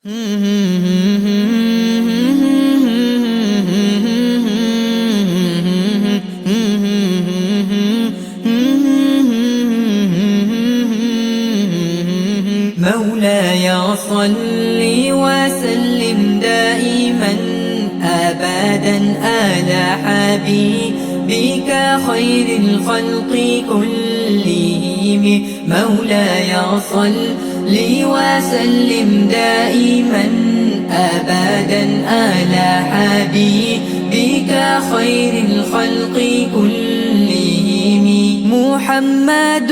مولاي صل وسلم دائما أبدا على حبيبك خير الخلق كلهم. مولاي صل وسلم دائما أبدا على حبيبك خير الخلق كلهم. محمد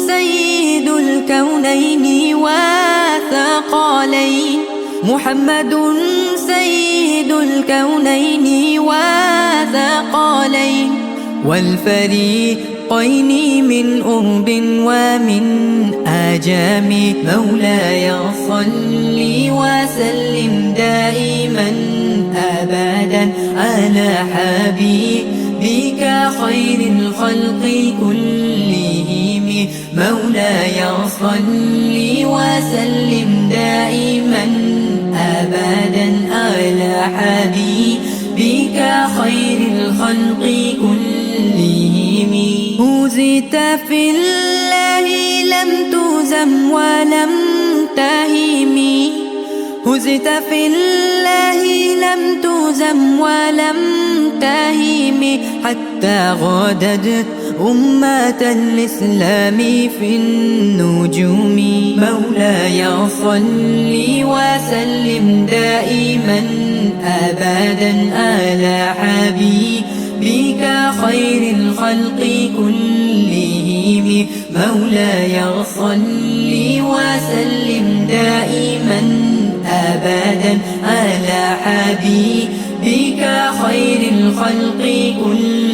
سيد الكونين وثقلين، محمد سيد الكونين وثقلين والفريقين من أرب ومن آجام. مولاي صل وسلم دائما أبدا على حبيبك خير الخلق كلهم. مولاي صل وسلم دائما أبدا على حبيبك خير الخلق كلهم. هزت في الله لم تهزم ولم تهم، هزت في الله لم تهزم ولم تهم، حتى غادت أمة الإسلام في النجوم. مولاي صل وسلم دائما أبدا على حبيبك خير الخلق كلهم. مولاي صل وسلم دائما أبدا على حبيبك خير الخلق كلهم.